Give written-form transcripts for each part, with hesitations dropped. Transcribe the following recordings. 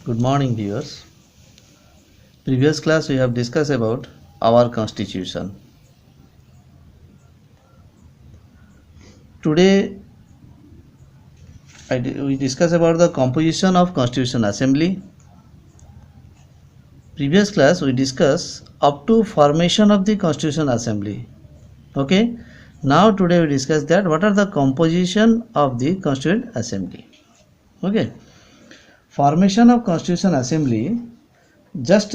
Good morning, viewers. Previous class we have discussed about our constitution. Today we discuss about the composition of Constitution Assembly. Previous class we discussed up to formation of the Constitution Assembly. Okay. Now today we discuss that what are the composition of the Constituent Assembly. Okay. Formation of Constitution Assembly. Just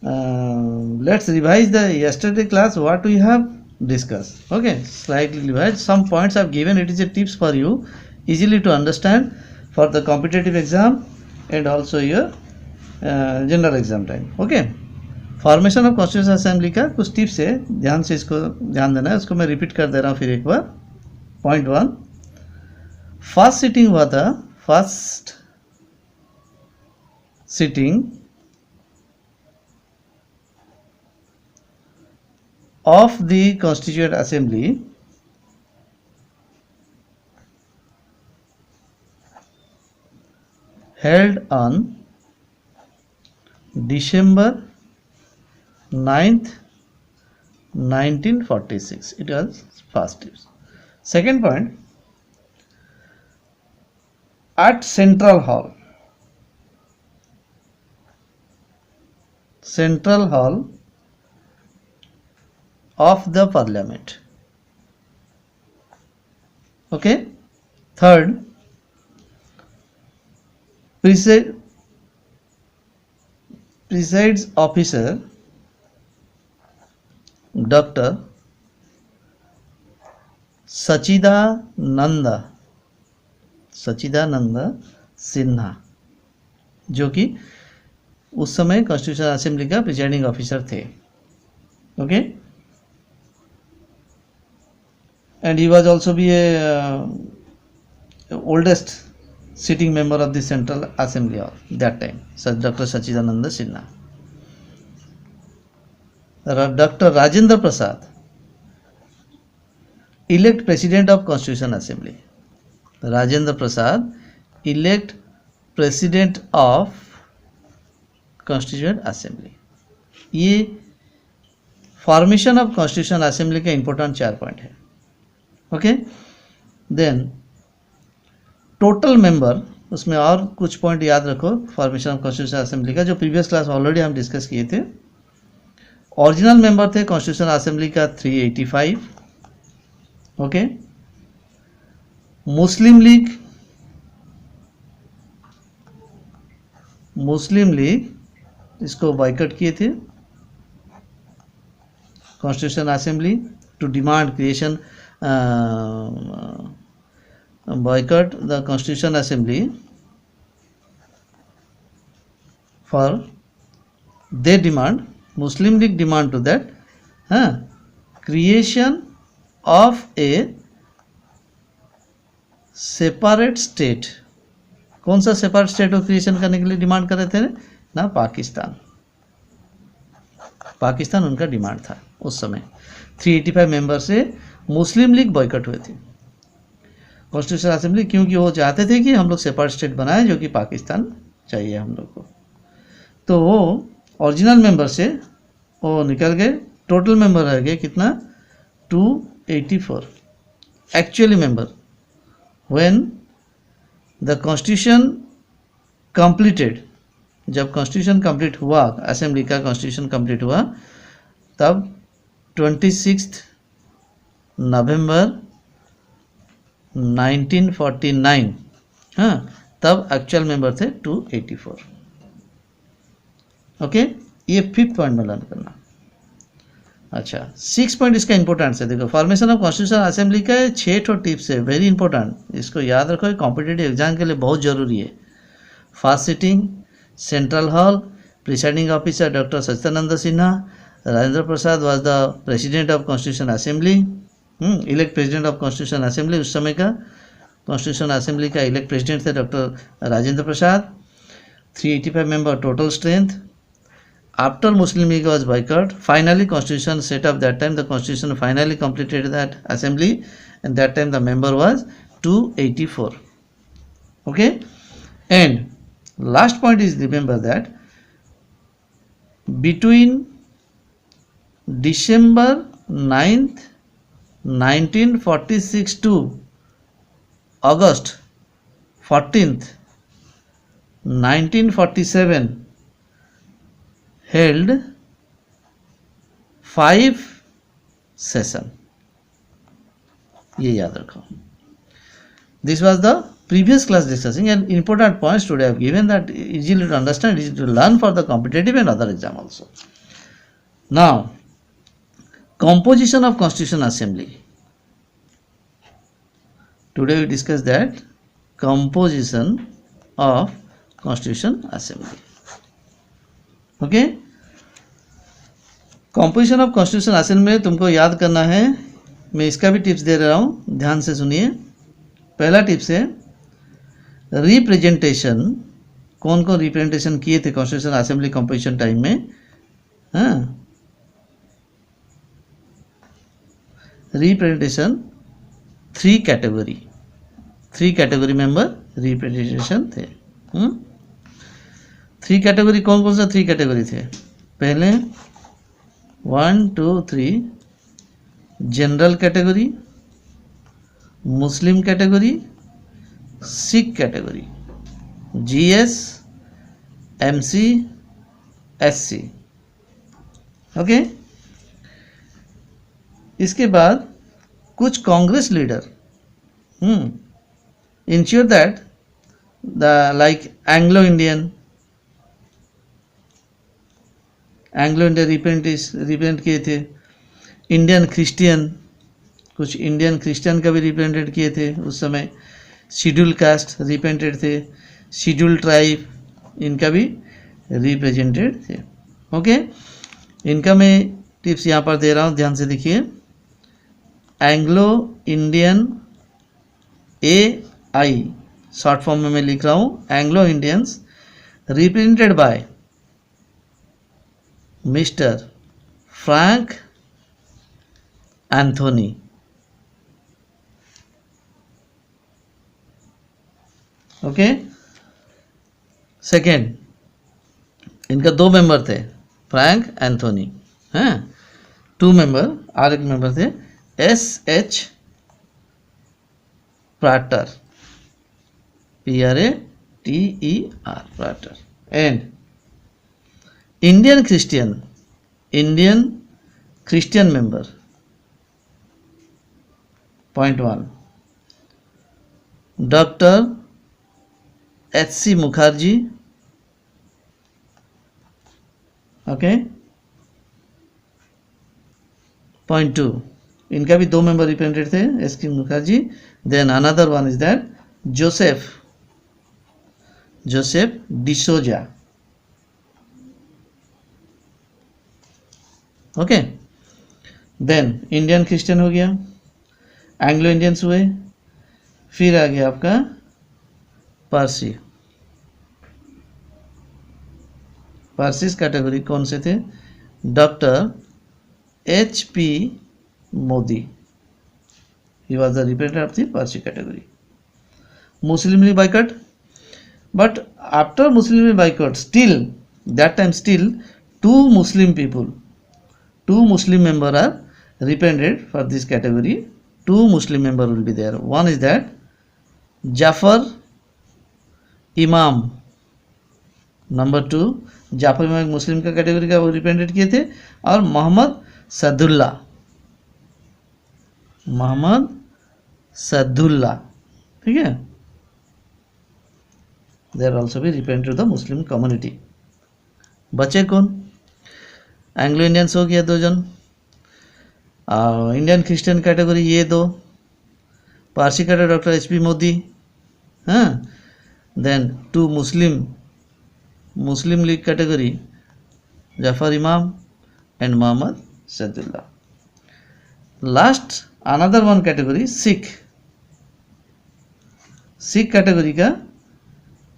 let's revise the yesterday class what we have discussed. Okay, slightly revise some points I've given. It is a tips for you easily to understand for the competitive exam and also your general exam time. Okay, formation of constitution Assembly का कुछ tips है, ध्यान से इसको ध्यान देना है. उसको मैं रिपीट कर दे रहा हूँ फिर एक बार. पॉइंट 1, फर्स्ट सिटिंग हुआ था. First sitting of the Constituent Assembly held on December 9th, 1946. It was first tips. Second point, at Central Hall. Central Hall of the Parliament. Okay. Third, presides officer Dr. Sachchidananda Sinha, जो कि उस समय Constitution Assembly का presiding officer थे. Okay. And he was also be a oldest sitting member of the Central Assembly of that time, Dr. Sachidananda Sinha. Dr. Rajendra Prasad, elect President of Constitution Assembly. Rajendra Prasad, elect President of Constituent Assembly. ये formation of constitution Assembly का important 4 point है. Okay. Then total member, उसमें और कुछ point याद रखो formation of constitution Assembly का, जो प्रीवियस क्लास ऑलरेडी हम डिस्कस किए थे. ओरिजिनल मेंबर थे कॉन्स्टिट्यूशन असेंबली का 385. ओके. मुस्लिम लीग इसको बाइकआउट किए थे Constitution Assembly to demand creation boycott the Constitution Assembly for they demand, Muslim League demand to that creation of a separate state. कौन सा separate state को creation करने के लिए डिमांड कर रहे थे ना? पाकिस्तान उनका डिमांड था उस समय. 385 मेंबर से मुस्लिम लीग बॉयकॉट हुए थे कॉन्स्टिट्यूशन असेंबली, क्योंकि वो चाहते थे कि हम लोग सेपरेट स्टेट बनाए, जो कि पाकिस्तान चाहिए हम लोग को. तो वो ओरिजिनल मेंबर से वो निकल गए. टोटल मेंबर रह गए कितना? 284 actually member. When the constitution completed, जब कॉन्स्टिट्यूशन कंप्लीट हुआ, असेंबली का कॉन्स्टिट्यूशन कंप्लीट हुआ, तब 26 नवंबर 1949, तब एक्चुअल मेंबर थे 284. ओके. ये 5th पॉइंट में लर्न करना. अच्छा, 6 पॉइंट इसका इंपॉर्टेंट है. देखो, फॉर्मेशन ऑफ कॉन्स्टिट्यूशन असेंबली का 6 ठो टिप्स है, वेरी इंपॉर्टेंट. इसको याद रखो, कॉम्पिटेटिव एग्जाम के लिए बहुत जरूरी है. First sitting, Central Hall, presiding officer doctor Sachchidananda Sinha. Rajendra Prasad was the president of constitution Assembly, elect president of constitution Assembly. उस समय का कॉन्स्टिट्यूशन असेंबली का इलेक्ट प्रेसिडेंट थे doctor Rajendra Prasad. 385 member total strength. After Muslim League was boycott, finally constitution set up. That time the constitution finally completed that assembly, and that time the member was 284. Okay, and Last point is, remember that between December 9th 1946 to August 14th 1947 held 5 session. ये याद रखो. This was the previous class discussing, and important points today I have given that easily to understand, easy to learn for the competitive and other exam also. Now, composition of Constitution Assembly. Today we discuss that composition of Constitution Assembly. Okay? Composition of constitution assembly में तुमको याद करना है. मैं इसका भी tips दे रहा हूँ, ध्यान से सुनिए. पहला टिप्स है रिप्रेजेंटेशन. कौन कौन रिप्रेजेंटेशन किए थे कॉन्स्टिट्यूशन असेंबली कंपोजिशन टाइम में? हाँ, रिप्रेजेंटेशन 3 कैटेगरी मेंबर रिप्रेजेंटेशन थे. 3 कैटेगरी कौन कौन सा 3 कैटेगरी थे? पहले 1 2 3 general category, Muslim category, Sikh category, GS, MC, SC. Okay. इसके बाद कुछ Congress leader insure that the like Anglo Indian represent किए थे. इंडियन क्रिश्चियन, कुछ इंडियन क्रिश्चियन का भी रिप्रेजेंटेड किए थे उस समय. शेड्यूल कास्ट रिप्रेजेंटेड थे. शेड्यूल ट्राइब, इनका भी रिप्रेजेंटेड थे. ओके. इनका मैं टिप्स यहाँ पर दे रहा हूँ, ध्यान से देखिए. Anglo Indian AI short form में मैं लिख रहा हूँ. Anglo Indians represented by mister Frank Anthony. Okay. Second, इनका 2 मेंबर थे, फ्रैंक एंथोनी. हैं, 2 मेंबर. और एक मेंबर थे SH Prater, PRATER, Prater. And Indian Christian member. Point 1, doctor HC Mukherjee. Okay. Point 2, इनका भी 2 मेंबर रिप्रेजेंटेड थे, SC Mukherjee. Then another one is that Joseph D'Souza. Okay. Then Indian Christian हो गया, एंग्लो इंडियंस हुए. फिर आ गया आपका पारसीस कैटेगरी. कौन से थे? Doctor HP Modi. He was the representative of the Parsi category. Muslim league boycott, but after Muslim league boycott still that time still 2 Muslim member are represented for this category. 2 Muslim member will be there. One is that Jafar Imam. Number 2, Jafar Imam Muslim का category का वो represented किए थे. और मोहम्मद सदुल्ला. ठीक है. They are also भी represented the Muslim community. बचे कौन? एंग्लो इंडियंस हो गया 2 जन. इंडियन क्रिश्चियन कैटेगरी ये 2. Parsi category doctor HP Modi. हाँ. Then 2 Muslim League category Jafar Imam and Mohammad Saadulla. Last another one category Sikh category का,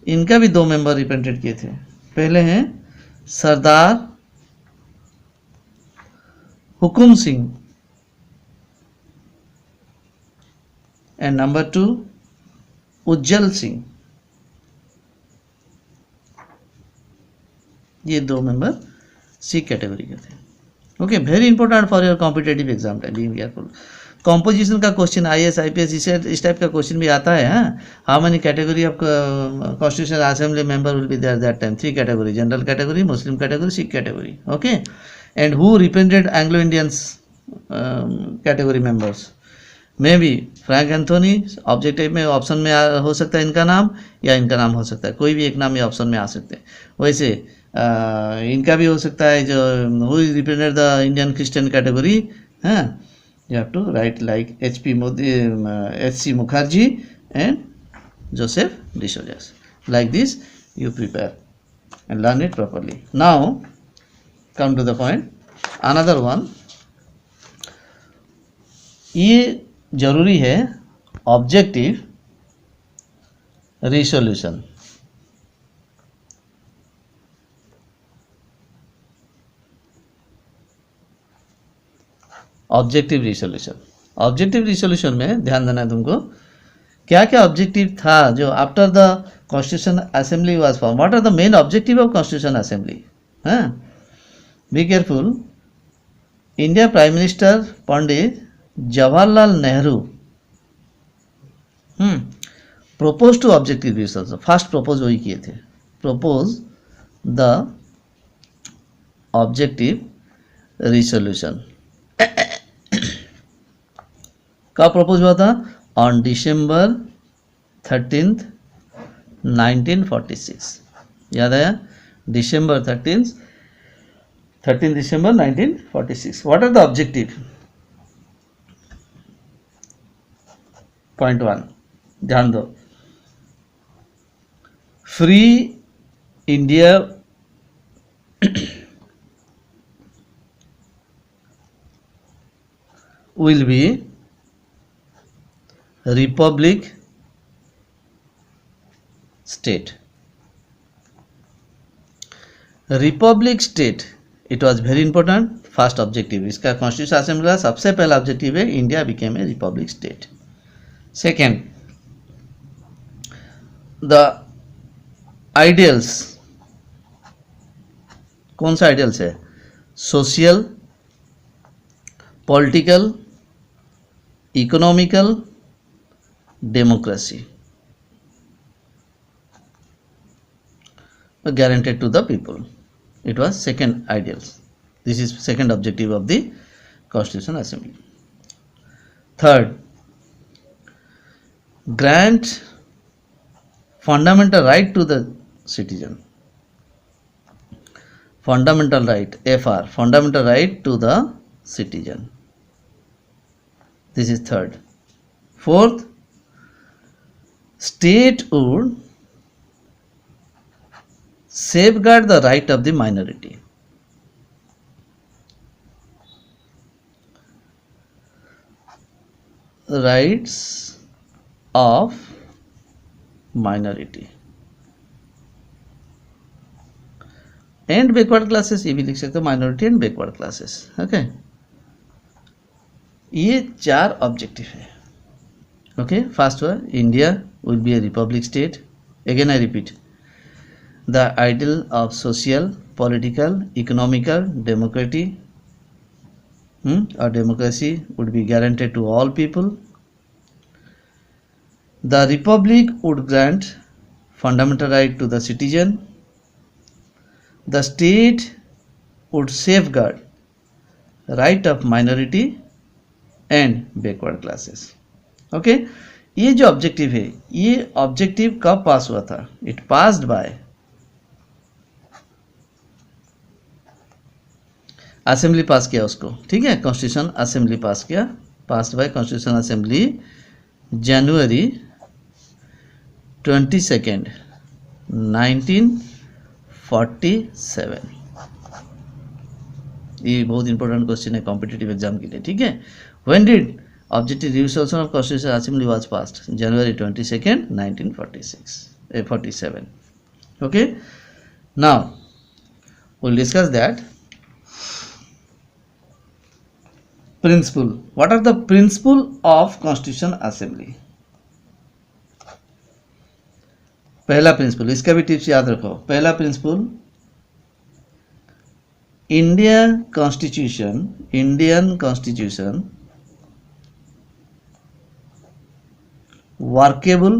इनका भी 2 मेंबर रिप्रेजेंटेड किए थे. पहले हैं सरदार हुकुम सिंह एंड नंबर 2 उज्जल सिंह. ये 2 मेंबर सिख कैटेगरी के थे। Okay, very important for your competitive exam time, be careful. Composition का क्वेश्चन IAS IPS इस टाइप का क्वेश्चन भी आता है। How many category of Constitutional Assembly member will be there that time? 3 category, general category, Muslim category, Sikh category. Okay, and who represented Anglo Indians category members? May be frank Anthony. Objective में option में हो सकता है इनका नाम या इनका नाम हो सकता है, कोई भी एक नाम ये ऑप्शन में आ सकते हैं। वैसे इनका भी हो सकता है, जो who represent the Indian Christian category, हाँ, you have to write like H.C. Mukherjee and Joseph D'Souzas. Like this you prepare and learn it properly. Now come to the point, another one, ये जरूरी है objective resolution. Objective resolution, objective resolution में ध्यान देना है तुमको, क्या क्या ऑब्जेक्टिव था जो after the constitution assembly was form, what are the main objective of constitution assembly? हाँ, be careful. India prime minister Pandit Jawaharlal Nehru propose to objective resolution, first propose वही किए थे, प्रपोज द ऑब्जेक्टिव रिसोल्यूशन। कब प्रपोज हुआ था? On December 13th 1946। याद आया? December 13th 13 December 1946। What are the objective? Point 1, ध्यान दो, free India will be republic state, republic state, it was very important, first objective. इसका कॉन्स्टिट्यूशन असेंबली का सबसे पहला ऑब्जेक्टिव है India became a republic state. Second, the ideals, कौन सा ideals है? Social, political, economical, democracy guaranteed to the people. It was second ideals. This is second objective of the Constitutional Assembly. Third, grant fundamental right to the citizen. Fundamental right, FR, fundamental right to the citizen. This is third. Fourth, state would safeguard the right of the minority. Rights of minority and backward classes, ये भी लिख सकते हो, minority and backward classes. Okay, ये 4 objective है। Okay, first one, India will be A republic state. Again I repeat, the ideal of social, political, economical, or democracy would be guaranteed to all people. The republic would grant fundamental right to the citizen. The state would safeguard right of minority and backward classes. Okay, ये जो objective है, ये objective कब पास हुआ था? It passed by assembly, पास किया उसको, ठीक है, कॉन्स्टिट्यूशन असेंबली पास किया, passed by Constitution assembly January 22nd 1947। ये बहुत इंपॉर्टेंट क्वेश्चन है कॉम्पिटिटिव एग्जाम के लिए, ठीक है। When did objective resolution of constitution assembly was passed? January 22nd 1947। Okay, now we'll discuss that. Principle. What are the principle of Constitution Assembly? पहला principle, इसका भी टिप्स याद रखो। पहला प्रिंसिपल, इंडियन कॉन्स्टिट्यूशन वर्केबल,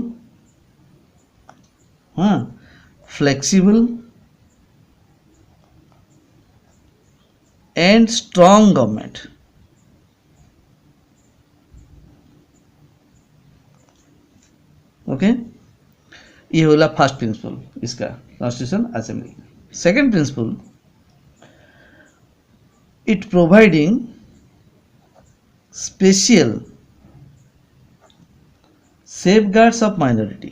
हाँ, flexible and strong government. Okay, ये होला first principle इसका Constitution Assembly. Second principle, it providing special safeguards of minority।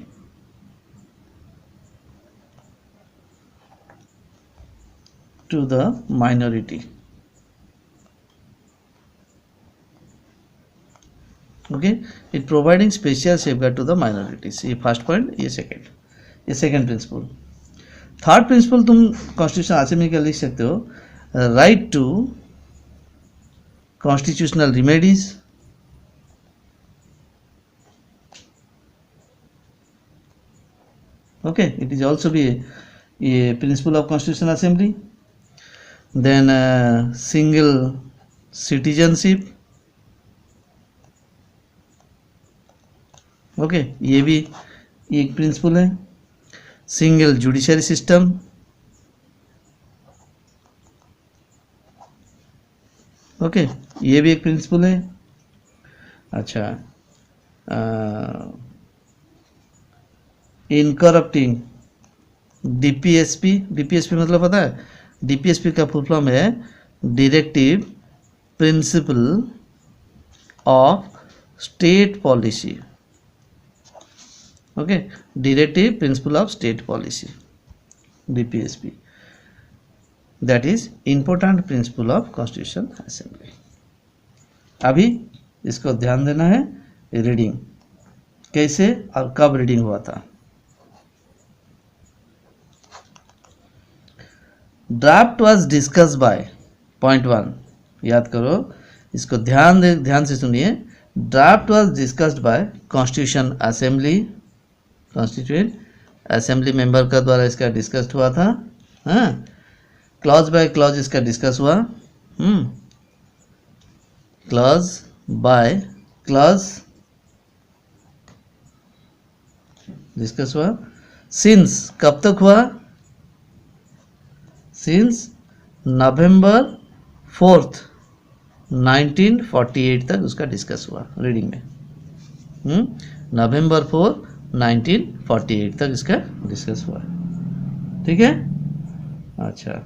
to the minority। okay, it providing special safeguard to the minorities। ये first point, ये second principle. Third principle तुम Constitution Assembly का लिख सकते हो, right to constitutional remedies, okay, it is also be a principle of constitutional assembly। then single citizenship, okay, ये भी एक प्रिंसिपल है। सिंगल जुडिशरी सिस्टम, ओके, ये भी एक प्रिंसिपल है। अच्छा, इनकरप्टिंग डीपीएसपी, डीपीएसपी मतलब पता है, डीपीएसपी का फुल फॉर्म है directive principle of state policy. Okay, directive principle of state policy, DPSP, that is important principle of constitution assembly. अभी इसको ध्यान देना है, रीडिंग कैसे और कब रीडिंग हुआ था। Draft was discuss by, point 1 याद करो, इसको ध्यान से सुनिए। Draft was discussed by Constitution Assembly, Constituent Assembly member का द्वारा इसका डिस्कस हुआ था। हाँ, क्लॉज बाय क्लॉज इसका डिस्कस हुआ। क्लॉज बाय क्लॉज डिस्कस हुआ। सिंस कब तक हुआ, सिंस नवंबर 4, 1948 तक उसका डिस्कस हुआ रीडिंग में। नवंबर 4, 1948 तक इसका डिस्कस हुआ, ठीक है। अच्छा,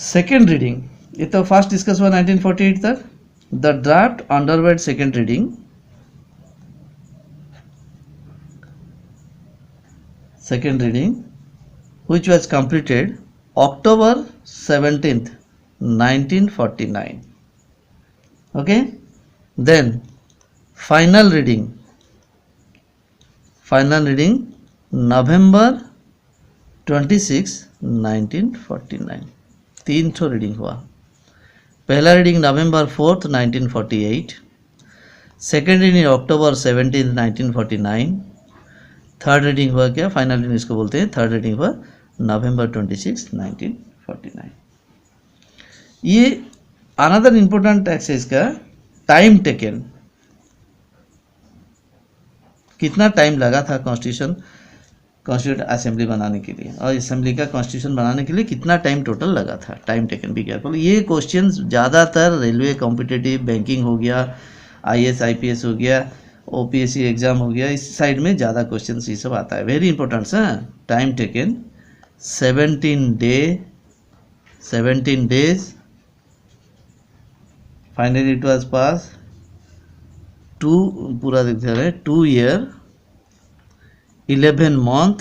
सेकेंड रीडिंग, ये तो फर्स्ट डिस्कस हुआ 1948 तक। The draft underwent second reading, second reading which was completed October 17th 1949, okay, then final reading November 26 1949। तीन ठो रीडिंग हुआ। पहला रीडिंग नवंबर 4 1948, second reading October 17 1949, third reading हुआ क्या, फाइनल रीडिंग इसको बोलते हैं, थर्ड रीडिंग हुआ नवंबर 26 1949। ये अनदर इम्पोर्टेंट एक्सरसाइज का टाइम टेकन, कितना टाइम लगा था कॉन्स्टिट्यूशन असेंबली बनाने के लिए, और असेंबली का कॉन्स्टिट्यूशन बनाने के लिए कितना टाइम टोटल लगा था, टाइम टेकन भी केयरफुल। ये क्वेश्चन ज़्यादातर रेलवे कॉम्पिटिटिव, बैंकिंग हो गया, आईएएस आईपीएस हो गया, ओपीएससी एग्जाम हो गया, इस साइड में ज़्यादा क्वेश्चन ये सब आता है। वेरी इंपॉर्टेंट है। Time taken 17 days, finally it was pass, पूरा देखते रहे, 2 ईयर 11 मंथ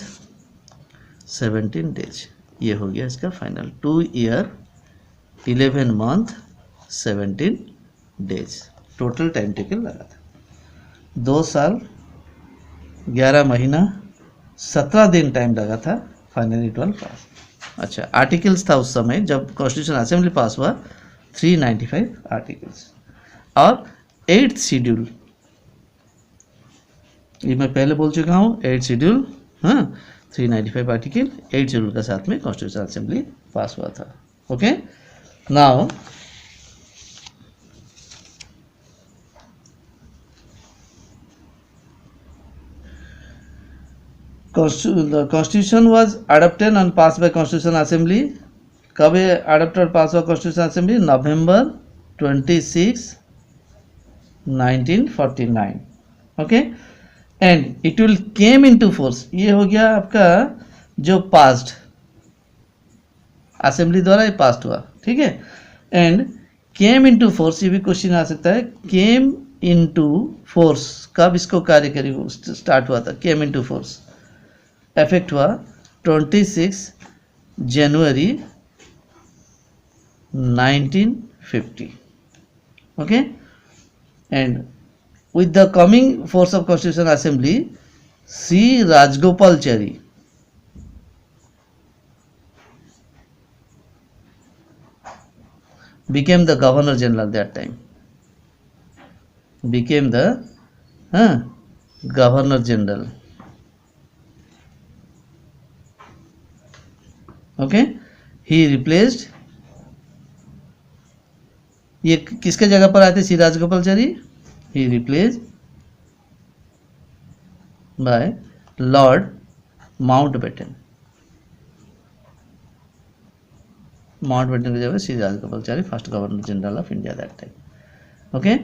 17 डेज, ये हो गया इसका final. 2 year 11 month 17 days total time taken लगा था। 2 साल 11 महीना 17 दिन टाइम लगा था, फाइनली इट वाज पास। अच्छा, आर्टिकल्स था उस समय जब कॉन्स्टिट्यूशन असेंबली पास हुआ 395 आर्टिकल्स, और 8th शेड्यूल, ये मैं पहले बोल चुका हूँ, 8th शेड्यूल, हाँ, 395 आर्टिकल 8 शेड्यूल के साथ में कॉन्स्टिट्यूशन असेंबली पास हुआ था। Okay, now the constitution was adopted and passed by constitutional assembly. कब ये अडॉप्टेड पास हुआ constitution assembly? November 26 1949। Okay, and it will came into force, ये हो गया आपका जो पास्ड असेंबली द्वारा ये पास्ड हुआ, ठीक है। एंड केम इनटू फोर्स, ये भी क्वेश्चन आ सकता है, केम इनटू फोर्स कब इसको कार्यकारी स्टार्ट हुआ था? केम इनटू फोर्स इफेक्ट हुआ 26 जनवरी 1950। okay, and with the coming force of constitutional assembly, C Rajgopalachari became the governor general that time, became the governor general। okay, he replaced, ये किसके जगह पर आए थे? C Rajagopalachari. He replace by lord Mountbatten. Mountbatten की जगह C Rajagopalachari, first governor general of India that time. Okay,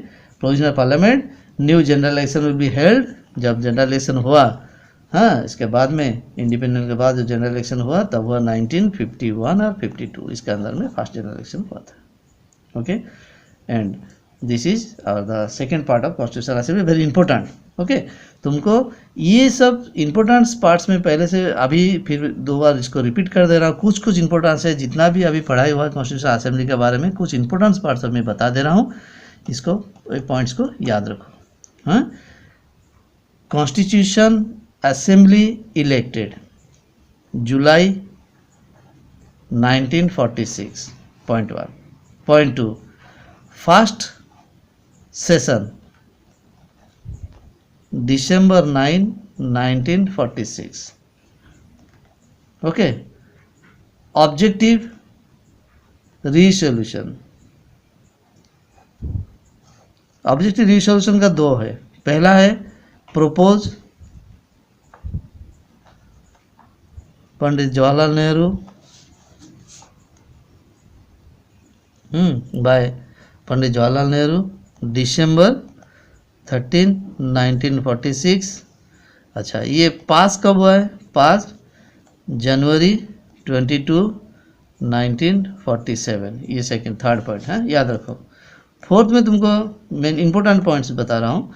provisional parliament, new general election will be held. जब general election हुआ, हाँ, इसके बाद में इंडिपेंडेंस के बाद जो जनरल इलेक्शन हुआ तब हुआ 1951 और 52, इसके अंदर में फर्स्ट जनरल इलेक्शन हुआ था। Okay, and this is the second part of Constitutional assembly, very important. Okay, तुमको ये सब इंपॉर्टेंट पार्ट्स में पहले से अभी फिर 2 बार इसको रिपीट कर दे रहा हूँ। कुछ इंपॉर्टेंस है, जितना भी अभी पढ़ाई हुआ है कॉन्स्टिट्यूशनल असेंबली के बारे में, कुछ इंपॉर्टेंट पार्ट्स मैं बता दे रहा हूँ, इसको पॉइंट्स को याद रखो। हाँ, कॉन्स्टिट्यूशन असेंबली इलेक्टेड जुलाई 1946, point 1। Point 2, first session December 9, 1946। Okay, objective resolution, objective resolution का 2 है। पहला है प्रोपोज पंडित जवाहरलाल नेहरू बाय पंडित जवाहरलाल नेहरू, December 13, 1946। अच्छा, ये पास कब हुआ है? पास जनवरी 22, 1947। ये सेकंड, थर्ड पॉइंट है, याद रखो। फोर्थ में तुमको मेन इंपॉर्टेंट पॉइंट्स बता रहा हूँ।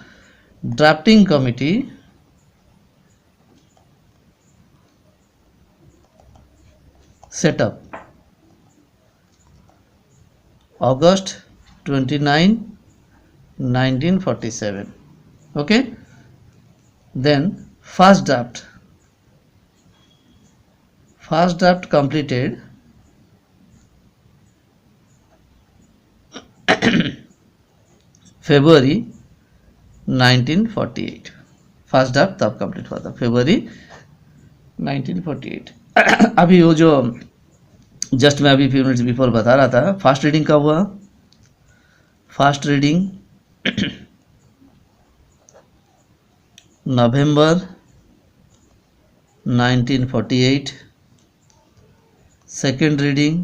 Drafting committee setup August 29, 1947। okay, then first draft completed February 1948। First draft तब कंप्लीट हुआ था फरवरी 1948। अभी वो जो जस्ट मैं अभी फ्यू मिनट्स बिफोर बता रहा था, फर्स्ट रीडिंग कब हुआ? First reading November 1948, second reading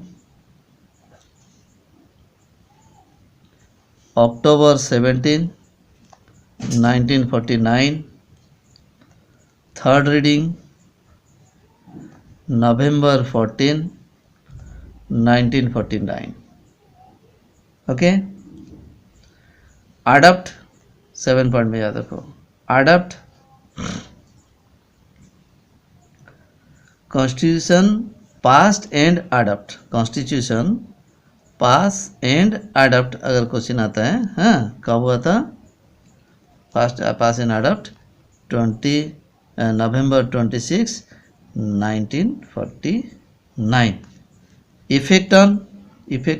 October 17, 1949, third reading November 14, 1949। Okay, adopt 7 point में याद रखो। Adopt constitution passed and adopt, constitution pass and adopt अगर क्वेश्चन आता है, हाँ, कब हुआ था? Pass and adopt November 26, 1949। Effect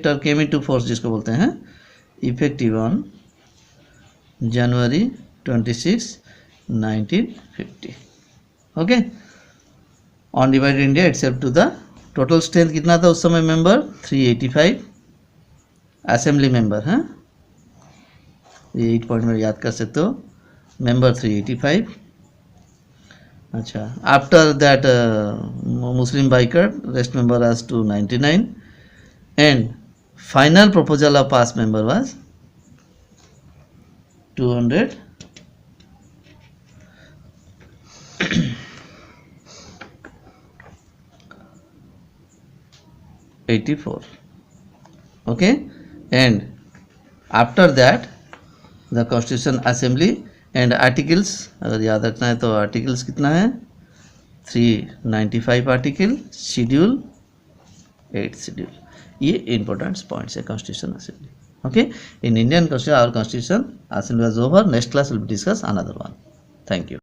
और केम इनटू फोर्स जिसको बोलते हैं, effective on January 26, 1950। Okay, on divided India itself to the total strength कितना था उस समय मेंबर 385 असेंबली मेंबर हैं, ये 8 पॉइंट में याद कर सकते हो, मेंबर 385. अच्छा, after that Muslim boycott rest member as 299 and final proposal of pass member was 284. Okay, and after that the constitution assembly and articles अगर याद रखना है तो articles कितना है 395 आर्टिकल, शेड्यूल 8 शेड्यूल. ये इंपॉर्टेंट पॉइंट्स है constitution assembly. Okay, in Indian constitution our constitution assembly was over. Next class will discuss another one. Thank you.